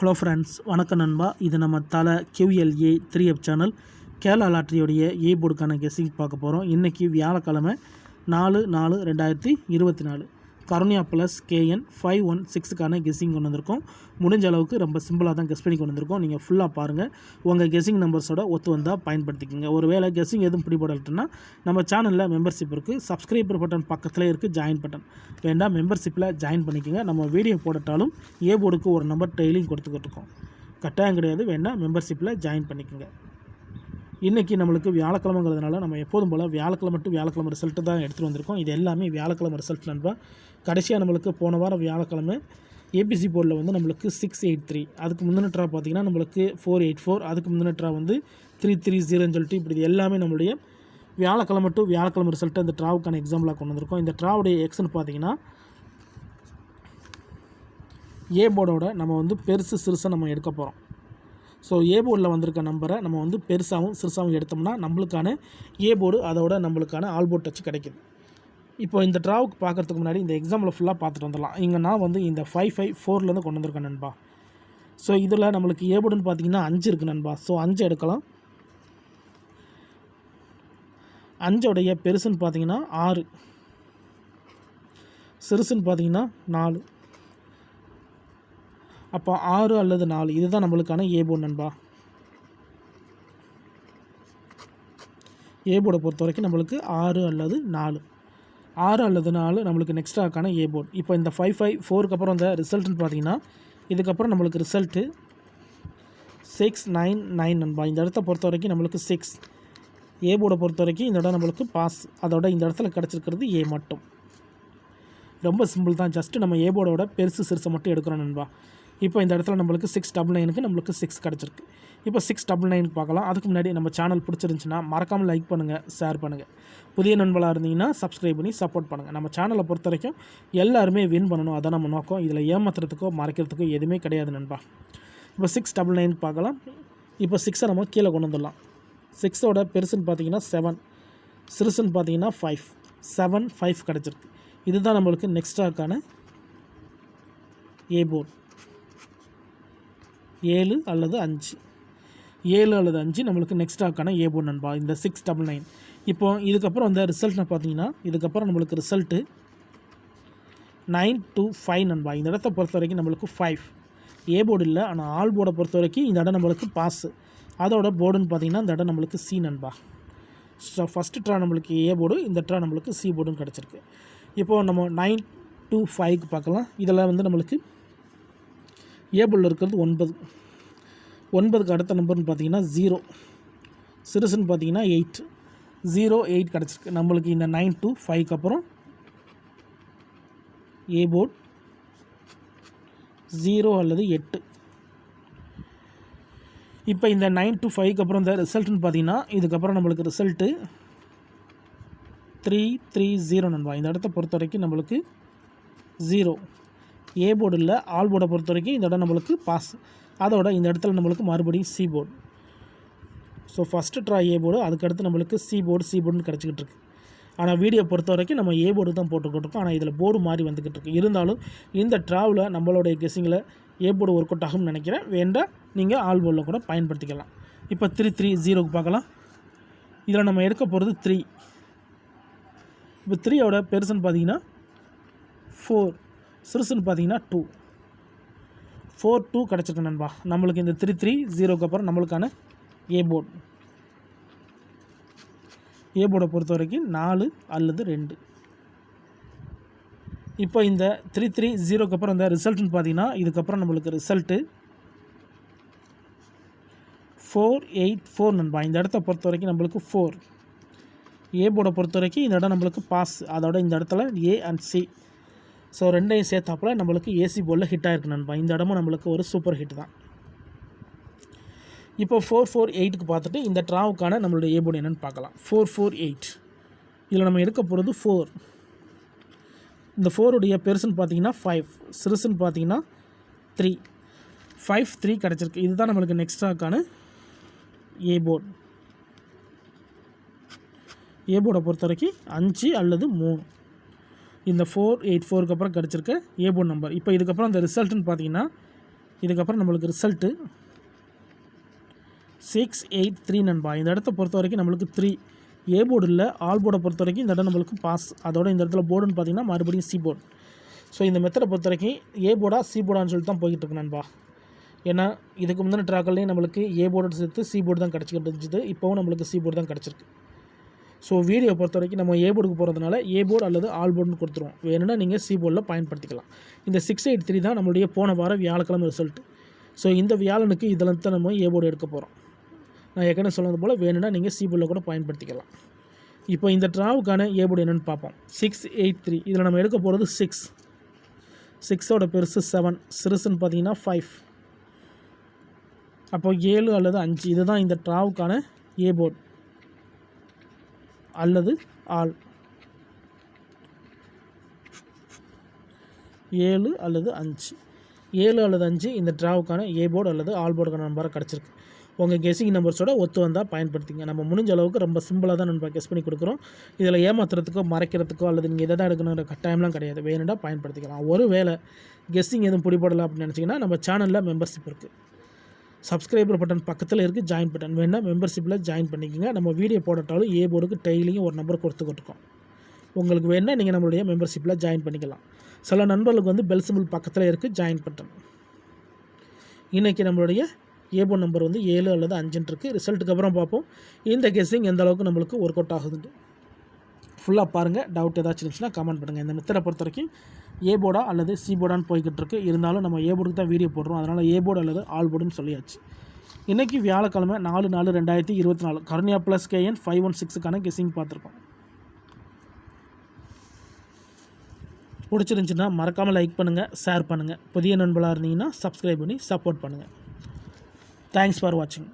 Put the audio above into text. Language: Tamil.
ஹலோ ஃப்ரெண்ட்ஸ், வணக்கம் நண்பா. இது நம்ம தலை QLA 3F சேனல் கேரளா லாட்ரியோடைய ஏ போர்டுக்கான கெஸ்ஸிங் பார்க்க போகிறோம். இன்றைக்கி வியாழக்கிழமை 4/4/2024 கருணியா ப்ளஸ் KN 516க்கான கெஸ்ஸிங் கொண்டு வந்திருக்கோம். முடிஞ்ச அளவுக்கு ரொம்ப சிம்பிளாக தான் கெஸ் பண்ணி கொண்டு வந்திருக்கோம். நீங்கள் ஃபுல்லாக பாருங்கள். உங்கள் கெஸ்ஸிங் நம்பர்ஸோட ஒத்து வந்தால் பயன்படுத்திக்கோங்க. ஒரு வேளை கெஸ்ஸிங் எதுவும் பிடிபடலைன்னா நம்ம சேனலில் மெம்பர்ஷிப் இருக்குது. சப்ஸ்கிரைபர் பட்டன் பக்கத்தில் இருக்குது, ஜாயின் பட்டன் வேண்டாம், மெம்பர்ஷிப்பில் ஜாயின் பண்ணிக்கோங்க. நம்ம வீடியோ போடட்டாலும் ஏ போர்டுக்கு ஒரு நம்பர் டெய்லியும் கொடுத்துக்கிட்டு இருக்கோம். கட்டாயம் கிடையாது, வேண்டாம், மெம்பர்ஷிப்பில் ஜாயின் பண்ணிக்கோங்க. இன்றைக்கி நம்மளுக்கு வியாழக்கிழமைங்கிறதுனால நம்ம எப்போதும் போல் வியாழக்கிழமை ரிசல்ட்டு தான் எடுத்துகிட்டு வந்திருக்கோம். இது எல்லாமே வியாழக்கிழமை ரிசல்ட் நண்பா. கடைசியாக நம்மளுக்கு போன வாரம் வியாழக்கிழமை ஏபிசி போர்டில் வந்து நம்மளுக்கு 683, அதுக்கு முந்தின ட்ரா பார்த்திங்கன்னா நம்மளுக்கு 484, அதுக்கு முந்தின ட்ரா வந்து 330 சொல்லிட்டு இப்படி எல்லாமே நம்மளுடைய வியாழக்கிழமை ரிசல்ட்டு அந்த ட்ராவுக்கான எக்ஸாம்பிளாக கொண்டு வந்திருக்கோம். இந்த ட்ராவுடைய எக்ஸ்ன்னு பார்த்திங்கன்னா ஏ போர்டோட நம்ம வந்து பெருசு சிறுசாக நம்ம எடுக்க போகிறோம். ஸோ ஏ போர்டில் வந்திருக்க நம்பரை நம்ம வந்து பெருசாகவும் சிறுசாகவும் எடுத்தோம்னா நம்மளுக்கான ஏ போர்டு அதோட நம்மளுக்கான ஆல் போர்ட் டச் கிடைக்கிது. இப்போ இந்த ட்ராவுக்கு பார்க்குறதுக்கு முன்னாடி இந்த எக்ஸாம்பிள் ஃபுல்லாக பார்த்துட்டு வந்துடலாம். இங்கே நான் வந்து இந்த 554 கொண்டு வந்திருக்கேன் நண்பா. ஸோ இதில் நம்மளுக்கு ஏ போர்டுன்னு பார்த்தீங்கன்னா 5 இருக்குது நண்பா. ஸோ 5 எடுக்கலாம். 5உடைய பெருசுன்னு பார்த்தீங்கன்னா 6, சிறுசுன்னு பார்த்தீங்கன்னா 4. அப்போ 6 அல்லது 4 இதுதான் நம்மளுக்கான ஏ போர்டு நண்பா. ஏ போர்டை பொறுத்த வரைக்கும் நம்மளுக்கு 6 அல்லது 4 நம்மளுக்கு நெக்ஸ்ட்டாக்கான ஏ போர்டு. இப்போ இந்த 554க்கு அப்புறம் இந்த ரிசல்ட்டுன்னு பார்த்தீங்கன்னா இதுக்கப்புறம் நம்மளுக்கு ரிசல்ட்டு 699 நண்பா. இந்த இடத்த பொறுத்த வரைக்கும் நம்மளுக்கு 6. ஏ போர்டை பொறுத்த வரைக்கும் இந்த இடம் நம்மளுக்கு பாஸ், அதோட இந்த இடத்துல கிடச்சிருக்கிறது ஏ மட்டும். ரொம்ப சிம்பிள் தான். ஜஸ்ட்டு நம்ம ஏ போர்டோட பெருசு சிறுசை மட்டும் எடுக்கிறோம் நண்பா. இப்போ இந்த இடத்துல நம்மளுக்கு 699க்கு நம்மளுக்கு 6 கிடச்சிருக்கு. இப்போ 699க்கு பார்க்கலாம். அதுக்கு முன்னாடி நம்ம சேனல் பிடிச்சிருந்துச்சின்னா மறக்காமல் லைக் பண்ணுங்கள், ஷேர் பண்ணுங்கள். புதிய நண்பர்களாக இருந்தீங்கன்னா சப்ஸ்கிரைப் பண்ணி சப்போர்ட் பண்ணுங்கள். நம்ம சேனலை பொறுத்த வரைக்கும் எல்லாருமே வின் பண்ணணும், அதான் நம்ம நோக்கம். இதில் ஏமாத்துறதுக்கோ மறைக்கிறதுக்கோ எதுவுமே கிடையாது நண்பா. இப்போ 699 பார்க்கலாம். இப்போ 6 நம்ம கீழே கொண்டு வந்துடலாம். 6ஓட பெருசுன்னு பார்த்தீங்கன்னா 7, சிறுசுன்னு பார்த்தீங்கன்னா 5. 7 5 கிடச்சிருக்கு. இதுதான் நம்மளுக்கு நெக்ஸ்ட்டாக்கான ஏ போர்டு. 7 அல்லது 5 நம்மளுக்கு நெக்ஸ்ட்டாக்கான ஏ போர்டு நண்பா. இந்த 699. இப்போ இதுக்கப்புறம் இந்த ரிசல்ட்னு பார்த்தீங்கன்னா இதுக்கப்புறம் நம்மளுக்கு ரிசல்ட்டு 925 நண்பா. இந்த இடத்த பொறுத்த வரைக்கும் நம்மளுக்கு 5 ஏ போர்டு இல்லை, ஆனால் ஆல் போர்டை பொறுத்த வரைக்கும் இந்த இடம் நம்மளுக்கு பாஸு. அதோட போர்டுன்னு பார்த்தீங்கன்னா இந்த இடம் நம்மளுக்கு சி நண்பா. ஸோ ஃபஸ்ட்டு ட்ரா நம்மளுக்கு ஏ போர்டு, இந்த ட்ரா நம்மளுக்கு சி போர்டுன்னு கிடச்சிருக்கு. இப்போது நம்ம 925க்கு பார்க்கலாம். இதில் வந்து நம்மளுக்கு ஏ போர்டில் இருக்கிறது 9. 9க்கு அடுத்த நம்பர்னு பார்த்தீங்கன்னா 0, சிறுசுன்னு பார்த்தீங்கன்னா 8. 0 8 கிடச்சிருக்கு நம்மளுக்கு. இந்த 925க்கு அப்புறம் ஏ போர்டு 0 அல்லது 8. இப்போ இந்த 925க்கு அப்புறம் இந்த ரிசல்ட்டுன்னு பார்த்தீங்கன்னா இதுக்கப்புறம் நம்மளுக்கு ரிசல்ட்டு 330 நண்பா. இந்த இடத்த பொறுத்த வரைக்கும் நம்மளுக்கு 0 ஏ போர்டு இல்லை, ஆல் போர்டை பொறுத்த வரைக்கும் இந்த இடம் நம்மளுக்கு பாஸ். அதோட இந்த இடத்துல நம்மளுக்கு மறுபடியும் C board. So first draw A board, அதுக்கடுத்து நம்மளுக்கு சி போர்டுன்னு கிடச்சிக்கிட்டு இருக்குது. ஆனால் வீடியோ பொறுத்த வரைக்கும் நம்ம ஏ போர்டு தான் போட்டுக்கிட்டு இருக்கோம். ஆனால் இதில் போர்டு மாறி வந்துக்கிட்டு இருக்குது. இருந்தாலும் இந்த ட்ராவில் நம்மளுடைய கெஸ்ஸிங்கில் ஏ போர்டு ஒர்க் அவுட் ஆகும்னு நினைக்கிறேன். வேண்டாம், நீங்கள் ஆல் போர்டில் கூட பயன்படுத்திக்கலாம். இப்போ 330க்கு பார்க்கலாம். இதில் நம்ம எடுக்க போகிறது 3. இப்போ 3ஓட பெருசுன்னு பார்த்தீங்கன்னா 4, சிறுசுன்னு பார்த்தீங்கன்னா 2. 4 கிடச்சிருக்கு நண்பா. நம்மளுக்கு இந்த 330க்கு அப்புறம் நம்மளுக்கான ஏ போர்டு. ஏ போர்டை பொறுத்த வரைக்கும் 4 அல்லது 2. இப்போ இந்த 330க்கு அப்புறம் இந்த ரிசல்ட்டுன்னு பார்த்தீங்கன்னா இதுக்கப்புறம் நம்மளுக்கு ரிசல்ட்டு 484 நண்பா. இந்த இடத்த பொறுத்த வரைக்கும் நம்மளுக்கு 4. ஏ போர்டை பொறுத்த வரைக்கும் இந்த இடம் நம்மளுக்கு பாஸ், அதோட இந்த இடத்துல ஏ அண்ட் சி. ஸோ ரெண்டையும் சேர்த்தாப்பில் நம்மளுக்கு ஏசி போர்டில் ஹிட் ஆகிருக்கு நண்பா. இந்த இடமும் நம்மளுக்கு ஒரு சூப்பர் ஹிட் தான். இப்போ 448க்கு பார்த்துட்டு இந்த ட்ராவுக்கான நம்மளுடைய ஏ போர்டு என்னென்னு பார்க்கலாம். 448 இதில் நம்ம எடுக்க போகிறது 4. இந்த 4உடைய பெருசுன்னு பார்த்தீங்கன்னா 5, சிறுசுன்னு பார்த்தீங்கன்னா 3. 5 3 கிடச்சிருக்கு. இதுதான் நம்மளுக்கு நெக்ஸ்ட்டாக்கான ஏ போர்டு. ஏ போர்டை பொறுத்த வரைக்கும் 5 அல்லது 3. இந்த 484க்கு அப்புறம் கிடச்சிருக்க ஏ போர்டு நம்பர். இப்போ இதுக்கப்புறம் அந்த ரிசல்ட்டுன்னு பார்த்தீங்கன்னா இதுக்கப்புறம் நம்மளுக்கு ரிசல்ட்டு 683 நண்பா. இந்த இடத்த பொறுத்த வரைக்கும் நம்மளுக்கு 3 ஏ போர்டு இல்லை, ஆல் போர்டை பொறுத்த வரைக்கும் இந்த இடம் நம்மளுக்கு பாஸ். அதோட இந்த இடத்துல போர்டுன்னு பார்த்தீங்கன்னா மறுபடியும் சி போர்டு. ஸோ இந்த மெத்தடை பொறுத்த வரைக்கும் ஏ போர்டா சி போர்டான்னு சொல்லிட்டு தான் போய்கிட்டு இருக்கு நண்பா. ஏன்னா இதுக்கு முந்தின ட்ராக்கர்லேயும் நம்மளுக்கு ஏ போர்டு சேர்த்து சி போர்டு தான் கிடச்சிக்கிட்டு இருந்துச்சு. இப்போவும் நம்மளுக்கு சி போர்டு தான் கிடச்சிருக்கு. ஸோ வீடியோ பொறுத்த வரைக்கும் நம்ம ஏ போர்டுக்கு போகிறதுனால ஏ போர்டு அல்லது ஆல் போர்டுன்னு கொடுத்துருவோம். வேணும்னா நீங்கள் சி போர்டில் பயன்படுத்திக்கலாம். இந்த 683 தான் நம்மளுடைய போன வாரம் வியாழக்கிழமை ரிசல்ட்டு. ஸோ இந்த வியாழனுக்கு இதில் தான் நம்ம ஏ போர்டு எடுக்க போகிறோம். நான் ஏற்கனவே சொன்னது போல் வேணும்னா நீங்கள் சி போர்டில் கூட பயன்படுத்திக்கலாம். இப்போ இந்த ட்ராவுக்கான ஏ போர்டு என்னென்னு பார்ப்போம். 683 இதில் நம்ம எடுக்க போகிறது 6ஓட பெருசு 7, சிறுசுன்னு பார்த்தீங்கன்னா 5. அப்போ 7 அல்லது 5 இதுதான் இந்த ட்ராவுக்கான ஏ போர்டு அல்லது ஆல். 7 அல்லது 5 இந்த ட்ராவுக்கான ஏ போர்டு அல்லது ஆல் போர்டுக்கான நம்பரை கிடச்சிருக்கு. உங்கள் கெஸிங் நம்பர்ஸோட ஒத்து வந்தால் பயன்படுத்திங்க. நம்ம முடிஞ்ச அளவுக்கு ரொம்ப சிம்பிளாக தான் நம்ம கெஸ் பண்ணி கொடுக்குறோம். இதில் ஏமாத்துறதுக்கோ மறைக்கிறதுக்கோ அல்லது நீங்கள் எதை தான் எடுக்கணுங்கிற கட்டாயம்லாம் கிடையாது. வேணும்னா பயன்படுத்திக்கலாம். ஒரு வேளை கெஸ்ஸிங் எதுவும் பிடிபடலை அப்படின்னு நினச்சிங்கன்னா நம்ம சேனலில் மெம்பர்ஷிப் இருக்குது. சப்ஸ்கிரைபர் பட்டன் பக்கத்தில் இருக்குது ஜாயின் பட்டன். வேணால் மெம்பர்ஷிப்பில் ஜாயின் பண்ணிக்கோங்க. நம்ம வீடியோ போடட்டாலும் ஏ போர்டுக்கு டெய்லியும் ஒரு நம்பர் கொடுத்துக்கிட்டுருக்கோம். உங்களுக்கு வேணால் நீங்கள் நம்மளுடைய மெம்பர்ஷிப்பில் ஜாயின் பண்ணிக்கலாம். சில நண்பர்களுக்கு வந்து பெல் சிம்பிள் பக்கத்தில் இருக்குது ஜாயின் பட்டன். இன்றைக்கி நம்மளுடைய ஏ போர்டு நம்பர் வந்து 7 அல்லது 5 இருக்குது. ரிசல்ட்டுக்கு அப்புறம் பார்ப்போம் இந்த கெஸ்ஸிங் எந்த அளவுக்கு நம்மளுக்கு ஒர்க் அவுட் ஆகுதுன்னு. ஃபுல்லாக பாருங்கள். டவுட் ஏதாச்சும் இருந்துச்சுன்னா கமெண்ட் பண்ணுங்கள். இந்த மெத்தடை பொறுத்த வரைக்கும் ஏ போர்டா அல்லது சி போர்டான்னு போய்கிட்டு இருக்குது. இருந்தாலும் நம்ம ஏ போர்டுக்கு தான் வீடியோ போடுறோம். அதனால் ஏ போர்டு அல்லது ஆல் போர்டுன்னு சொல்லியாச்சு. இன்றைக்கி வியாழக்கிழமை 4/4/2024 கருணியா ப்ளஸ் KN 516க்கான கெஸ்ஸிங் பார்த்துருக்கோம். பிடிச்சிருந்துச்சின்னா மறக்காமல் லைக் பண்ணுங்கள், ஷேர் பண்ணுங்கள். புதிய நண்பர்களாக இருந்தீங்கன்னா சப்ஸ்கிரைப் பண்ணி சப்போர்ட் பண்ணுங்கள். தேங்க்ஸ் ஃபார் வாட்சிங்.